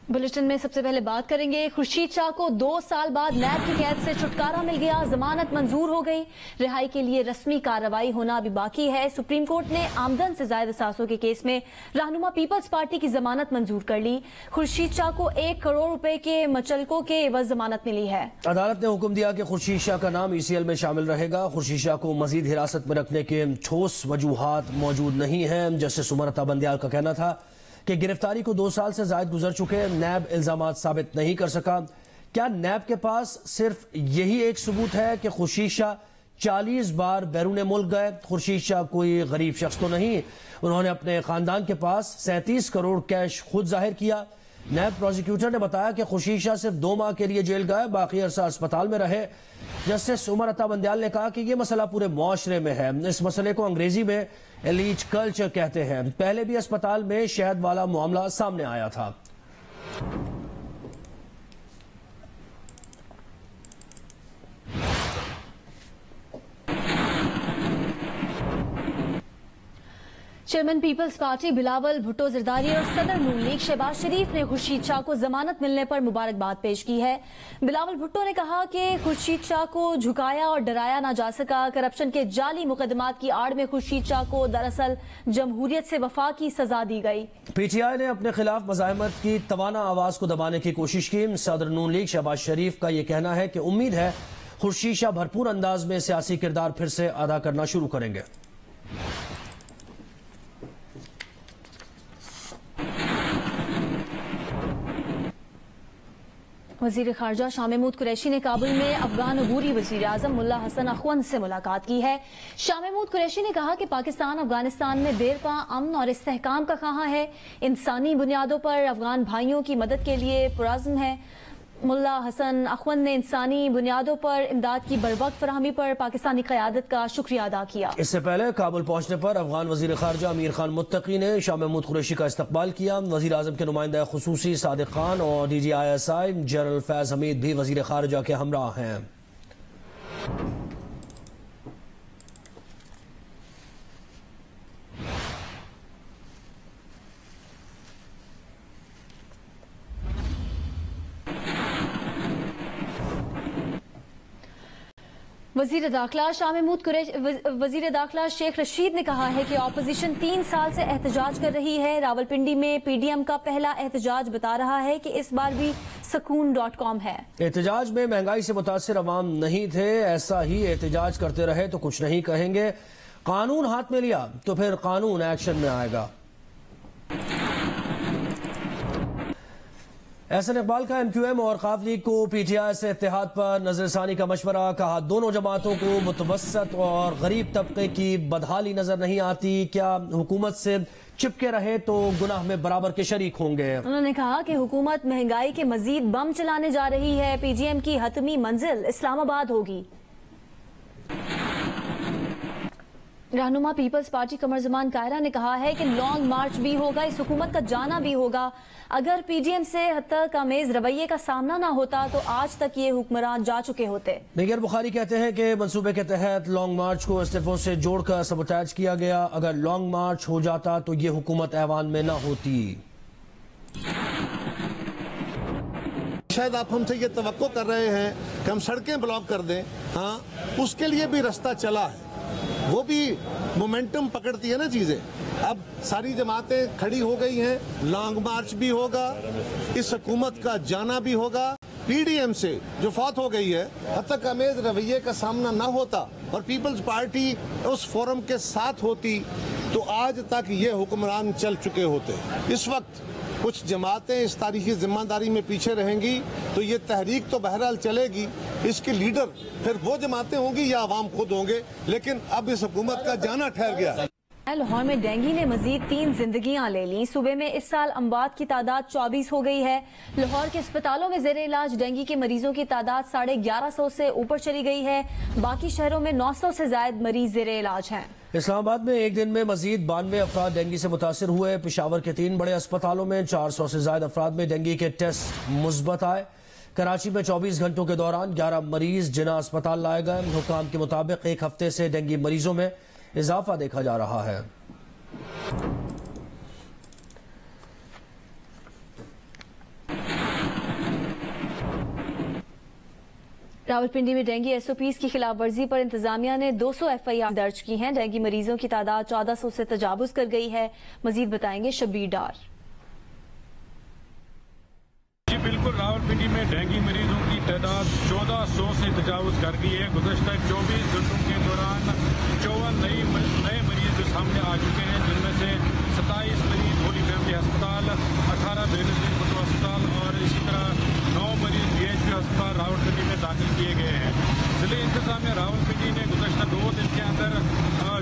Bulletin में सबसे पहले बात करेंगे खुर्शीद शाह को 2 साल बाद नैब की कैद से छुटकारा मिल गया। जमानत मंजूर हो गई। रिहाई के लिए रस्मी कार्रवाई होना अभी बाकी है। सुप्रीम कोर्ट ने आमदन से ज्यादा असासों के केस में रहनुमा पीपल्स पार्टी की जमानत मंजूर कर ली। खुर्शीद शाह को 1 करोड़ रुपए के मचलकों के एवज जमानत मिली है। अदालत ने हुक्म दिया कि खुर्शीद शाह का नाम ECL में शामिल रहेगा। खुर्शीद शाह को मजीद हिरासत में रखने के ठोस वजूहात मौजूद नहीं है। जस्टिस उमर अता बंदियाल का कहना था कि गिरफ्तारी को 2 साल से ज्यादा गुजर चुके, नैब इल्जामात साबित नहीं कर सका। क्या नैब के पास सिर्फ यही एक सबूत है कि खुर्शीद शाह 40 बार बैरून मुल्क गए? खुर्शीद शाह कोई गरीब शख्स तो नहीं। उन्होंने अपने खानदान के पास 37 करोड़ कैश खुद जाहिर किया। नैब प्रोसिक्यूटर ने बताया कि खुर्शीद शाह सिर्फ 2 माह के लिए जेल गए, बाकी अरसा अस्पताल में रहे। जस्टिस उमर अता बंदियाल ने कहा कि यह मसला पूरे मुआशरे में है। इस मसले को अंग्रेजी में एलीट कल्चर कहते हैं। पहले भी अस्पताल में शहद वाला मामला सामने आया था। चेयरमैन पीपल्स पार्टी बिलावल भुट्टो जरदारी और सदर नून लीग शहबाज शरीफ ने खुर्शीद शाह को जमानत मिलने पर मुबारकबाद पेश की है। बिलावल भुट्टो ने कहा कि खुर्शीद शाह को झुकाया और डराया ना जा सका। करप्शन के जाली मुकदमात की आड़ में खुर्शीद शाह को दरअसल जमहूरियत से वफा की सजा दी गई। PTI ने अपने खिलाफ मज़ाहमत की तवाना आवाज को दबाने की कोशिश की। सदर नून लीग शहबाज शरीफ का यह कहना है कि उम्मीद है खुर्शीद शाह भरपूर अंदाज में सियासी किरदार फिर से अदा करना शुरू करेंगे। वजीर खारजा शाह महमूद कुरैशी ने काबुल में अफगान अबूरी वजीर आजम मुल्ला हसन अखवंद से मुलाकात की है। शाह महमूद कुरैशी ने कहा कि पाकिस्तान अफगानिस्तान में देरपा अमन और इस्तेहकाम का ख्वाह है। इंसानी बुनियादों पर अफगान भाइयों की मदद के लिए पुरअज़्म है। मुल्ला हसन अखवंद ने इंसानी बुनियादों पर इमदाद की बरवक्त फराहमी पर पाकिस्तानी क़यादत का शुक्रिया अदा किया। इससे पहले काबुल पहुंचने पर अफगान वजीर खारजा अमीर खान मुत्तकी ने शाह महमूद कुरैशी का इस्तकबाल किया। वजीर आजम के नुमाइंदा खुसूसी सादिक खान और DG ISI general Faiz Hamid भी वजीर खारजा के हमराह हैं। वजीर दाखिला शाह महमूद कुरैशी वजीर दाखिला शेख रशीद ने कहा है कि ऑपोजिशन 3 साल से एहतजाज कर रही है। रावलपिंडी में PDM का पहला एहतजाज बता रहा है कि इस बार भी सकून.com है। एहतजाज में महंगाई से मुतासिर अवाम नहीं थे। ऐसा ही एहतजाज करते रहे तो कुछ नहीं कहेंगे। कानून हाथ में लिया तो फिर कानून एक्शन में आएगा। एहसन इकबाल का MQM और ख़ाफ लीग को PTI से इत्तेहाद पर नजरसानी का मशवरा। कहा दोनों जमातों को मुतवस्सत और गरीब तबके की बदहाली नजर नहीं आती। क्या हुकूमत से चिपके रहे तो गुनाह में बराबर के शरीक होंगे। उन्होंने कहा कि हुकूमत महंगाई के मजीद बम चलाने जा रही है। PGM की हतमी मंजिल इस्लामाबाद होगी। रहनुमा पीपल्स पार्टी कमर जमान कायरा ने कहा है कि लॉन्ग मार्च भी होगा, इस हुकूमत का जाना भी होगा। अगर PGM से हत्तक आमेज रवैये का सामना ना होता तो आज तक ये हुक्मरान जा चुके होते। निगर बुखारी कहते हैं कि मंसूबे के तहत लॉन्ग मार्च को इस्तीफों से जोड़कर सबोटाज किया गया। अगर लॉन्ग मार्च हो जाता तो ये हुकूमत ऐवान में ना होती। शायद आप हमसे ये तवक्को कर रहे हैं कि हम सड़कें ब्लॉक कर दें। हाँ, उसके लिए भी रास्ता चला है। वो भी मोमेंटम पकड़ती है ना चीजें। अब सारी जमातें खड़ी हो गई हैं, लॉन्ग मार्च भी होगा, इस हुकूमत का जाना भी होगा। PDM से जो फौत हो गई है, हत्तक आमेज रवैये का सामना ना होता और पीपल्स पार्टी उस फोरम के साथ होती तो आज तक ये हुक्मरान चल चुके होते। इस वक्त कुछ जमातें इस तारीखी जिम्मेदारी में पीछे रहेंगी तो ये तहरीक तो बहरहाल चलेगी। इसके लीडर फिर वो जमातें होंगी या अवाम खुद होंगे, लेकिन अब इस हुकूमत का जाना ठहर गया है। लाहौर में डेंगू ने मजीद 3 जिंदगियां ले ली। सूबे में इस साल अमवात की तादाद 24 हो गई है। लाहौर के अस्पतालों में जेर इलाज डेंगू के मरीजों की तादाद 1150 से ऊपर चली गई है। बाकी शहरों में 900 से ज्यादा मरीज जेर इलाज हैं। इस्लामाबाद में एक दिन में मजीद 92 अफराद डेंगू से मुतासिर हुए। पेशावर के 3 बड़े अस्पतालों में 400 से ज्यादा अफराद में डेंगू के टेस्ट मुस्बत आए। कराची में 24 घंटों के दौरान 11 मरीज जिना अस्पताल लाए गए। हुकाम के मुताबिक एक हफ्ते से डेंगू मरीजों में इजाफा देखा जा रहा है। रावलपिंडी में डेंगू SOPs की खिलाफ वर्जी पर इंतजामिया ने 200 FIR दर्ज की हैं। डेंगू मरीजों की तादाद 1400 से तजावुज कर गई है। मजीद बताएंगे शब्बीर डार। जी बिल्कुल, रावलपिंडी में डेंगू मरीजों की तादाद 1400 से तजावुज कर गई है। गुज़श्ता 24 घंटों के दौरान 54 नए मरीज सामने आ चुके हैं, जिनमें से 27 मरीज होली फैमिली अस्पताल, 18 बेनज़ीर भुट्टो अस्पताल और इसी तरह 9 मरीज BHP अस्पताल रावलपिंडी में दाखिल किए गए हैं। जिले इंतजामिया रावलपिंडी ने गुज़श्ता 2 दिन के अंदर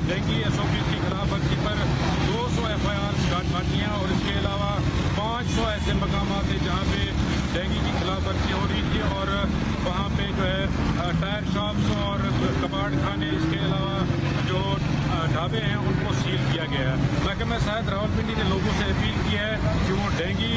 डेंगू SOPs की खिलाफ वर्जी पर 200 FIR काटी हैं और इसके अलावा 500 ऐसे मकाम थे जहाँ पे डेंगू की खिलाफ वर्जी हो रही थी और वहाँ पे जो है टायर शॉप्स और कबाड़ खाने, इसके अलावा जो ढाबे हैं उनको सील किया गया है। महकमा सेहत रावलपिंडी ने लोगों से अपील की है कि वो डेंगू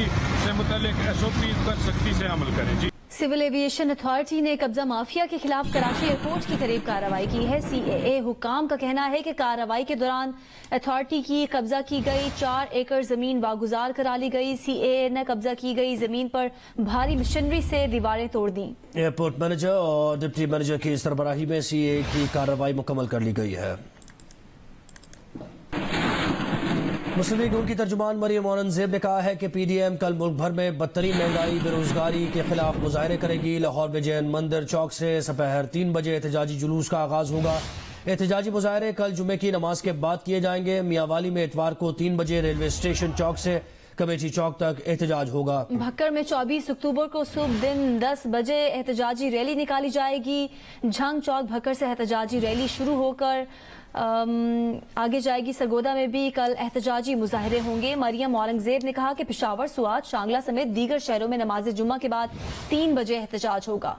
से मुतालिक SOPs पर सख्ती से अमल करें। जी, सिविल एविएशन अथॉरिटी ने कब्जा माफिया के खिलाफ कराची एयरपोर्ट के करीब कार्रवाई की है। CAA हुकाम का कहना है कि कार्रवाई के दौरान अथॉरिटी की कब्जा की गई 4 एकड़ जमीन वागुजार करा ली गई। CAA ने कब्जा की गई जमीन पर भारी मशीनरी से दीवारें तोड़ दी। एयरपोर्ट मैनेजर और डिप्टी मैनेजर की सरबराही में CAA की कार्रवाई मुकम्मल कर ली गई है। मुस्लिम लीग नून की तर्जुमान मरियम औरंगजेब ने कहा है कि PDM कल मुल्क भर में बदतरीन महंगाई बेरोजगारी के खिलाफ मुजाहरे करेगी। लाहौर में जैन मंदिर चौक से दोपहर 3 बजे एहतजाजी जुलूस का आगाज होगा। एहतजाजी मुजाहरे कल जुमे की नमाज के बाद किए जाएंगे। मियांवाली में इतवार को 3 बजे रेलवे स्टेशन चौक से कमेटी चौक तक एहतजाज होगा। भक्कर में 24 अक्टूबर को सुबह दिन 10 बजे एहतजाजी रैली निकाली जाएगी। झंग चौक भक्कर से एहतजाजी रैली शुरू होकर आगे जाएगी। सरगोदा में भी कल एहतजाजी मुजाहरे होंगे। मरियम औरंगजेब ने कहा कि पेशावर, सुआत, शांगला समेत दीगर शहरों में नमाज जुम्मा के बाद 3 बजे एहतजाज होगा।